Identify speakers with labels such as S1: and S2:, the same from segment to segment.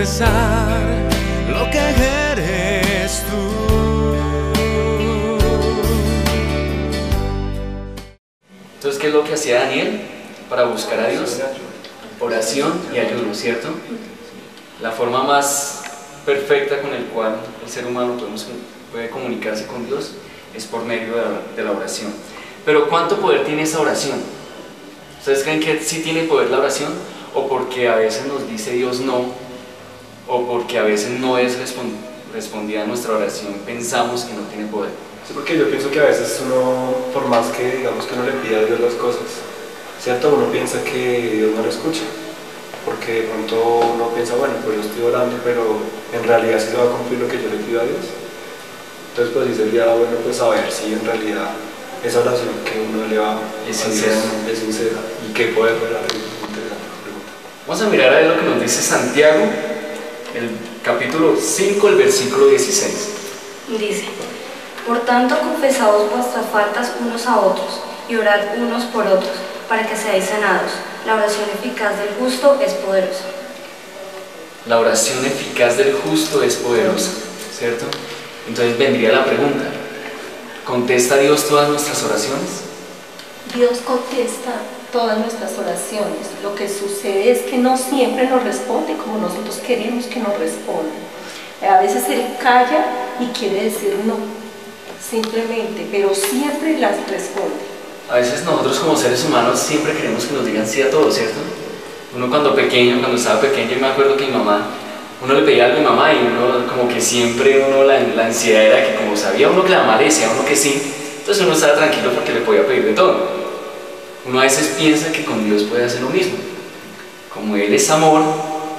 S1: expresar lo que eres tú.
S2: Entonces, ¿qué es lo que hacía Daniel para buscar a Dios? Oración y ayuno, ¿cierto? La forma más perfecta con el cual el ser humano puede comunicarse con Dios es por medio de la oración. Pero ¿cuánto poder tiene esa oración? ¿Ustedes creen que sí tiene poder la oración? ¿O porque a veces nos dice Dios no? ¿O porque a veces no es respondida nuestra oración, pensamos que no tiene poder?
S3: Sí, porque yo pienso que a veces uno, por más que digamos que uno le pida a Dios las cosas, ¿cierto? Uno piensa que Dios no lo escucha, porque de pronto uno piensa, bueno, pues yo estoy orando, pero en realidad sí se va a cumplir lo que yo le pido a Dios. Entonces pues sí sería bueno pues saber si en realidad esa oración que uno le va
S2: es sincera,
S3: es sincera y qué poder ver la pregunta.
S2: Vamos a mirar a ver lo que nos dice Santiago, el capítulo 5, el versículo 16.
S4: Dice: por tanto, confesaos vuestras faltas unos a otros y orad unos por otros, para que seáis sanados. La oración eficaz del justo es poderosa.
S2: La oración eficaz del justo es poderosa, ¿cierto? Entonces vendría la pregunta: ¿contesta Dios todas nuestras oraciones?
S5: Dios contesta todas nuestras oraciones. Lo que sucede es que no siempre nos responde como nosotros queremos que nos responda. A veces Él calla y quiere decir no, simplemente, pero siempre las responde.
S2: A veces nosotros como seres humanos siempre queremos que nos digan sí a todo, ¿cierto? Uno cuando estaba pequeño, yo me acuerdo que mi mamá, uno le pedía algo a mi mamá y uno como que siempre la ansiedad era que como sabía uno que la mamá le decía a uno que sí, entonces uno estaba tranquilo porque le podía pedir de todo. Uno a veces piensa que con Dios puede hacer lo mismo. Como Él es amor,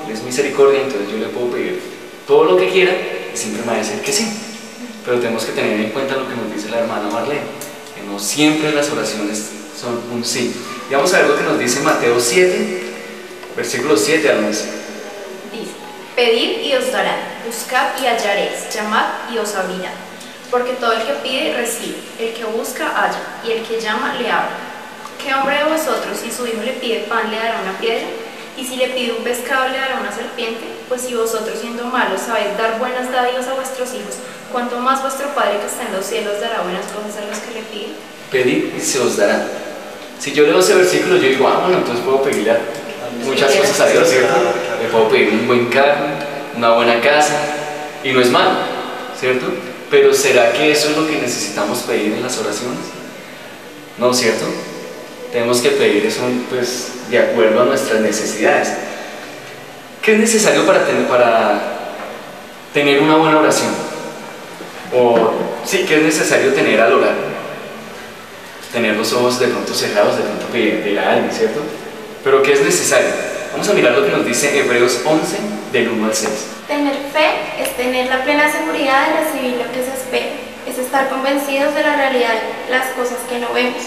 S2: Él es misericordia, entonces yo le puedo pedir todo lo que quiera y siempre me va a decir que sí. Pero tenemos que tener en cuenta lo que nos dice la hermana Marlene, que no siempre las oraciones son un sí. Y vamos a ver lo que nos dice Mateo 7, versículos 7 al 11.
S6: Dice: pedid y os darán, buscad y hallaréis, llamad y os abrirán. Porque todo el que pide recibe, el que busca halla, y el que llama le abre. ¿Qué hombre de vosotros, si su hijo le pide pan, le dará una piedra? Y si le pide un pescado, le dará una serpiente? Pues si vosotros, siendo malos, sabéis dar buenas dádivas a vuestros hijos, ¿cuánto más vuestro Padre que está en los cielos dará buenas cosas a los que le piden?
S2: Pedid y se os dará. Si yo leo ese versículo, yo digo, bueno, entonces puedo pedirle muchas cosas a Dios, ¿cierto? Le puedo pedir un buen carro, una buena casa, y no es malo, ¿cierto? Pero ¿será que eso es lo que necesitamos pedir en las oraciones? No, ¿cierto? Tenemos que pedir eso pues, de acuerdo a nuestras necesidades. ¿Qué es necesario para tener una buena oración? O sí, ¿qué es necesario tener al orar? Tener los ojos de pronto cerrados, de pronto pedir a alguien, ¿cierto? Pero ¿qué es necesario? Vamos a mirar lo que nos dice Hebreos 11, del 1 al 6.
S6: Tener fe es tener la plena seguridad de recibir lo que se espera, es estar convencidos de la realidad de las cosas que no vemos.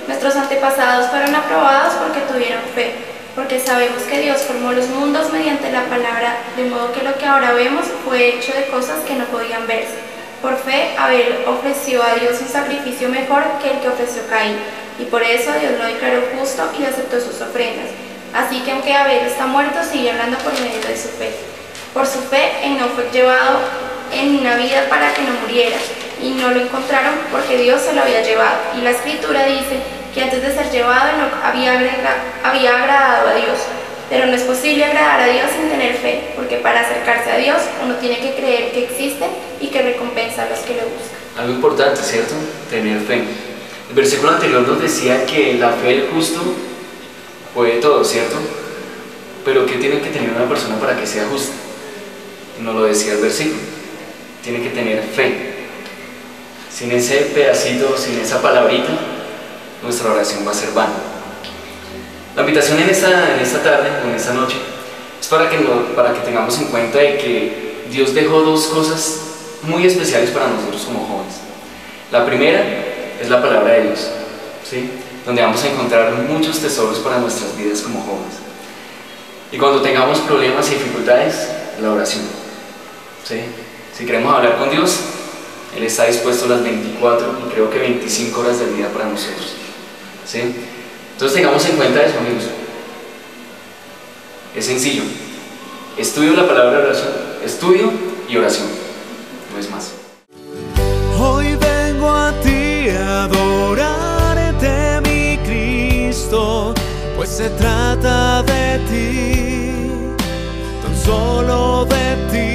S6: Nuestros antepasados fueron aprobados porque tuvieron fe, porque sabemos que Dios formó los mundos mediante la palabra, de modo que lo que ahora vemos fue hecho de cosas que no podían verse. Por fe, Abel ofreció a Dios un sacrificio mejor que el que ofreció Caín, y por eso Dios lo declaró justo y aceptó sus ofrendas. Así que aunque Abel está muerto, sigue hablando por medio de su fe. Por su fe, Enoc fue llevado en una vida para que no muriera, y no lo encontraron porque Dios se lo había llevado. Y la Escritura dice que antes de ser llevado, Enoc había agradado a Dios. Pero no es posible agradar a Dios sin tener fe, porque para acercarse a Dios uno tiene que creer que existe y que recompensa a los que le buscan.
S2: Algo importante, ¿cierto? Tener fe. El versículo anterior nos decía que la fe del justo puede todo, ¿cierto? Pero ¿qué tiene que tener una persona para que sea justa? Nos lo decía el versículo. Tiene que tener fe. Sin ese pedacito, sin esa palabrita, nuestra oración va a ser vana. La invitación en esta tarde, o en esta noche, es para que tengamos en cuenta de que Dios dejó dos cosas muy especiales para nosotros como jóvenes. La primera es la palabra de Dios, ¿sí? Donde vamos a encontrar muchos tesoros para nuestras vidas como jóvenes. Y cuando tengamos problemas y dificultades, la oración, ¿sí? Si queremos hablar con Dios, Él está dispuesto las 24 y creo que 25 horas del día para nosotros, ¿sí? Entonces tengamos en cuenta eso, amigos. Es sencillo. Estudio la palabra de oración, estudio y oración, no es más.
S1: Hoy vengo a ti a adorarte, mi Cristo, pues se trata de ti, tan solo de ti.